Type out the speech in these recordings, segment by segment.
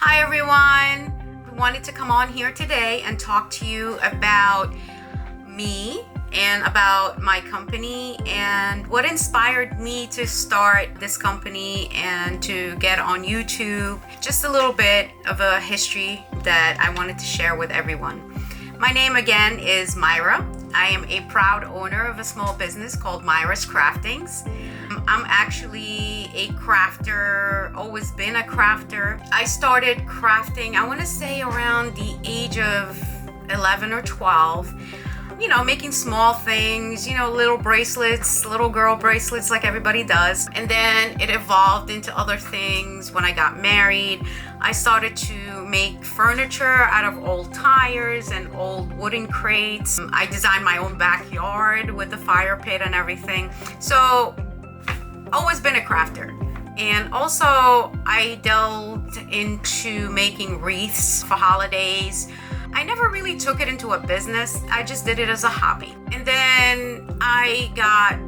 Hi everyone! I wanted to come on here today and talk to you about me and about my company and what inspired me to start this company and to get on YouTube. Just a little bit of a history that I wanted to share with everyone. My name again is Myra. I am a proud owner of a small business called MIRA'S Craftings. I'm actually a crafter, always been a crafter. I started crafting, I want to say around the age of 11 or 12. Making small things, little bracelets, little girl bracelets like everybody does. And then it evolved into other things. When I got married, I started to make furniture out of old tires and old wooden crates. I designed my own backyard with the fire pit and everything. So, always been a crafter. And also, I delved into making wreaths for holidays. I never really took it into a business. I just did it as a hobby. And then I got,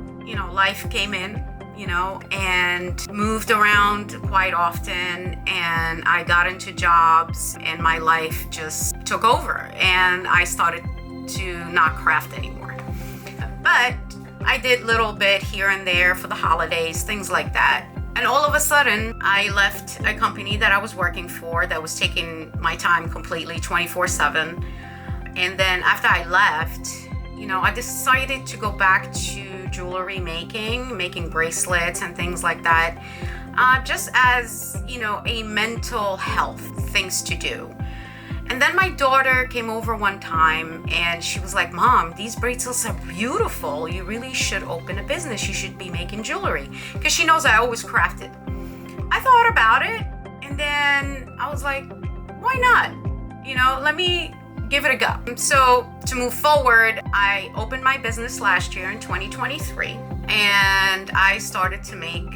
life came in, and moved around quite often. And I got into jobs and my life just took over. And I started to not craft anymore. But I did little bit here and there for the holidays, things like that. And all of a sudden, I left a company that I was working for that was taking my time completely 24/7. And then after I left, I decided to go back to jewelry making bracelets and things like that, just as, a mental health things to do. And then my daughter came over one time and she was like, "Mom, these bracelets are beautiful. You really should open a business. You should be making jewelry." Because she knows I always crafted. I thought about it and then I was like, why not? Let me give it a go. So to move forward, I opened my business last year in 2023 and I started to make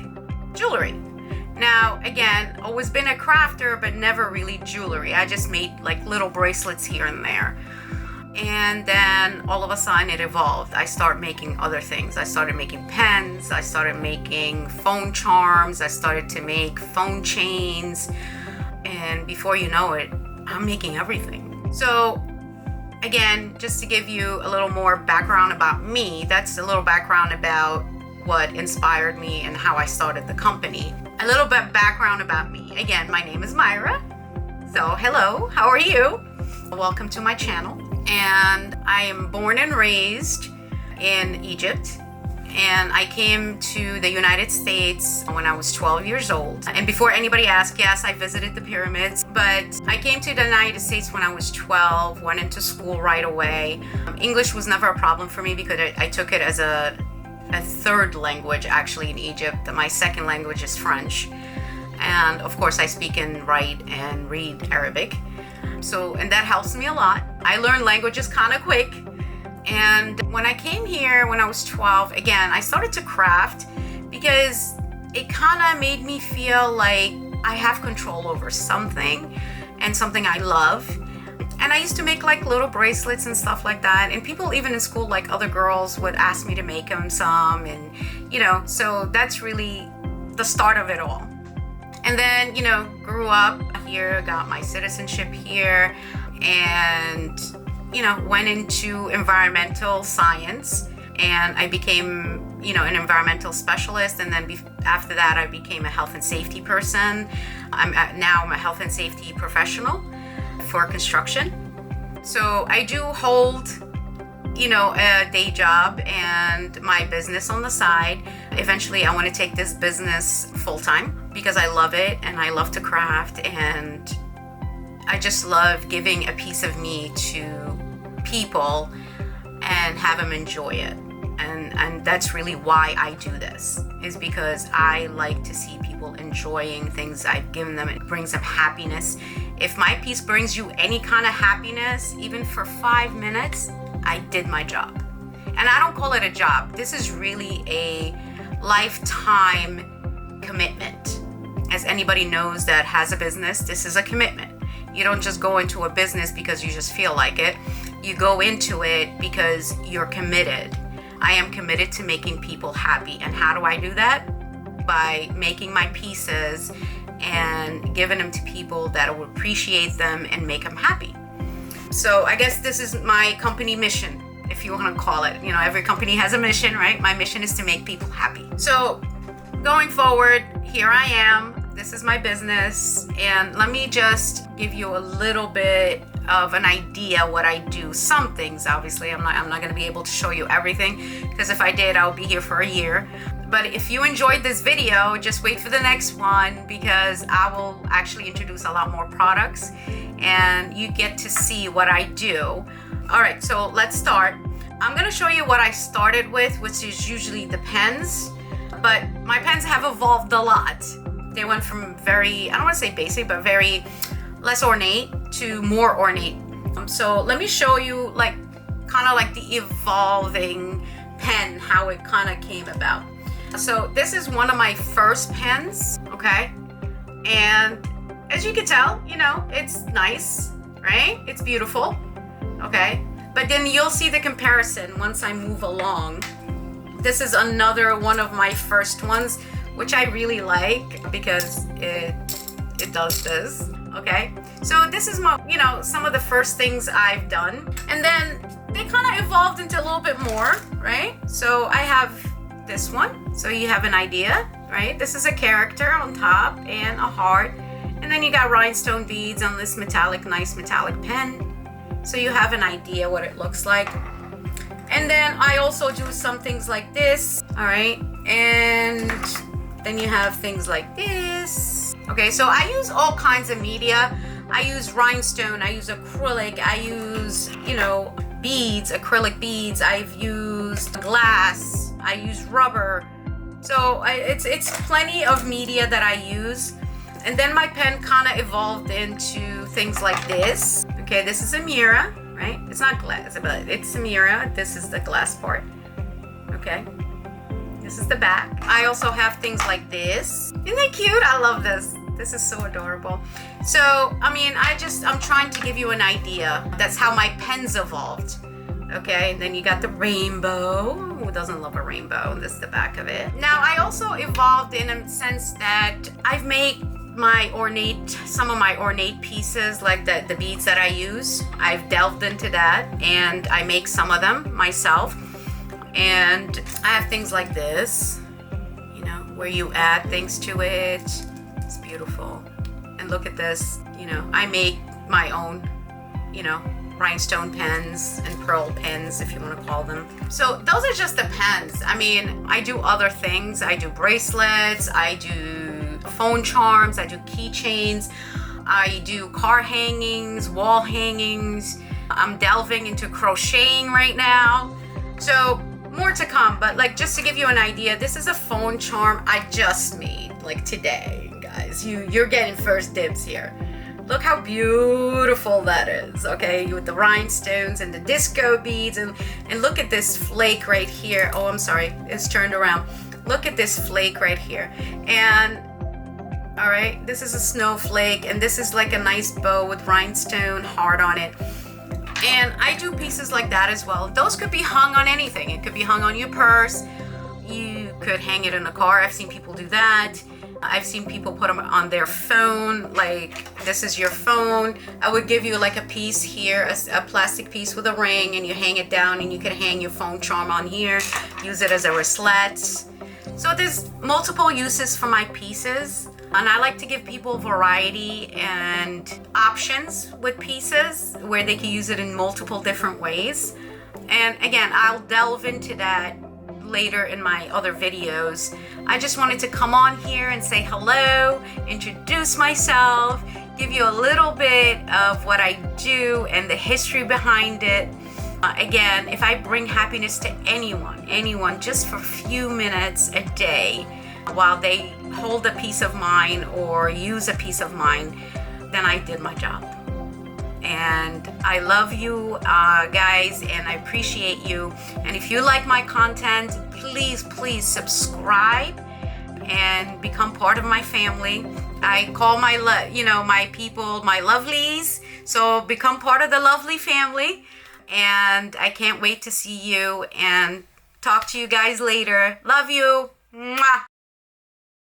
jewelry. Now, again, always been a crafter, but never really jewelry. I just made like little bracelets here and there. And then all of a sudden it evolved. I started making other things. I started making pens. I started making Phonecharms. I started to make phone chains. And before you know it, I'm making everything. So again, just to give you a little more background about me, that's a little background about what inspired me and how I started the company. A little bit background about me. Again, my name is Myra. So hello, how are you? Welcome to my channel. And I am born and raised in Egypt. And I came to the United States when I was 12 years old. And before anybody asks, yes, I visited the pyramids, but I came to the United States when I was 12, went into school right away. English was never a problem for me because I took it as a third language actually in Egypt. My second language is French. And of course I speak and write and read Arabic. And that helps me a lot. I learned languages kind of quick. And when I came here when I was 12, again, I started to craft because it kind of made me feel like I have control over something and something I love. And I used to make like little bracelets and stuff like that. And people even in school, like other girls would ask me to make them some. And, so that's really the start of it all. And then, grew up here, got my citizenship here and, went into environmental science. And I became, an environmental specialist. And then after that, I became a health and safety person. Now I'm a health and safety professional for construction. So I do hold, a day job and my business on the side. Eventually I want to take this business full time because I love it and I love to craft and I just love giving a piece of me to people and have them enjoy it. And that's really why I do this, is because I like to see people enjoying things I've given them. It brings them happiness. If my piece brings you any kind of happiness, even for 5 minutes, I did my job. And I don't call it a job. This is really a lifetime commitment. As anybody knows that has a business, this is a commitment. You don't just go into a business because you just feel like it. You go into it because you're committed. I am committed to making people happy. And how do I do that? By making my pieces and giving them to people that will appreciate them and make them happy. So I guess this is my company mission, if you want to call it. You know, every company has a mission, right? My mission is to make people happy. So going forward, here I am. This is my business, and let me just give you a little bit of an idea what I do. Some things, obviously, I'm not going to be able to show you everything, because if I did, I would be here for a year. But if you enjoyed this video, just wait for the next one, because I will actually introduce a lot more products and you get to see what I do. All right, so let's start. I'm going to show you what I started with, which is usually the pens, but my pens have evolved a lot. They went from very, I don't want to say basic, but very less ornate to more ornate. So let me show you like kind of like the evolving pen, how it kind of came about. So this is one of my first pens, okay? And as you can tell, you know, it's nice, right? It's beautiful, okay? But then you'll see the comparison once I move along. This is another one of my first ones, which I really like because it does this, okay? So this is my, you know, some of the first things I've done. And then they kind of evolved into a little bit more, right? So I have this one, so you have an idea, right? This is a character on top and a heart. And then you got rhinestone beads on this metallic, nice metallic pen. So you have an idea what it looks like. And then I also do some things like this, all right? And then you have things like this. Okay, so I use all kinds of media. I use rhinestone, I use acrylic, I use, you know, beads, acrylic beads. I've used glass, I use rubber. So it's plenty of media that I use. And then my pen kind of evolved into things like this. Okay, this is a Mira, right? It's not glass, but it's a Mira. This is the glass part. Okay. This is the back. I also have things like this. Isn't they cute? I love this. This is so adorable. So, I mean, I'm trying to give you an idea. That's how my pens evolved. Okay, and then you got the rainbow. Who doesn't love a rainbow? This is the back of it. Now, I also evolved in a sense that I've made some of my ornate pieces, like the beads that I use. I've delved into that, and I make some of them myself. And I have things like this, you know, where you add things to it. It's beautiful. And look at this, you know, I make my own, you know, rhinestone pens and pearl pens, if you want to call them. So those are just the pens. I mean, I do other things. I do bracelets, I do Phonecharms, I do keychains, I do car hangings, wall hangings. I'm delving into crocheting right now. So more to come, but like just to give you an idea, this is a Phonecharm I just made like today, guys. You're getting first dibs here. Look how beautiful that is, okay? With the rhinestones and the disco beads, and look at this flake right here. Oh, I'm sorry, it's turned around. Look at this flake right here. And all right, this is a snowflake, and this is like a nice bow with rhinestone heart on it. And I do pieces like that as well. Those could be hung on anything. It could be hung on your purse. You could hang it in a car. I've seen people do that. I've seen people put them on their phone, like this is your phone. I would give you like a piece here, a plastic piece with a ring, and you hang it down, and you could hang your Phonecharm on here, use it as a wristlet. So there's multiple uses for my pieces. And I like to give people variety and options with pieces where they can use it in multiple different ways. And again, I'll delve into that later in my other videos. I just wanted to come on here and say hello, introduce myself, give you a little bit of what I do and the history behind it. Again, if I bring happiness to anyone, just for a few minutes a day, while they hold a piece of mine or use a piece of mine, then I did my job. And I love you guys, and I appreciate you. And if you like my content, please subscribe and become part of my family. I call my my people my lovelies, so become part of the lovely family. And I can't wait to see you and talk to you guys later. Love you. Mwah.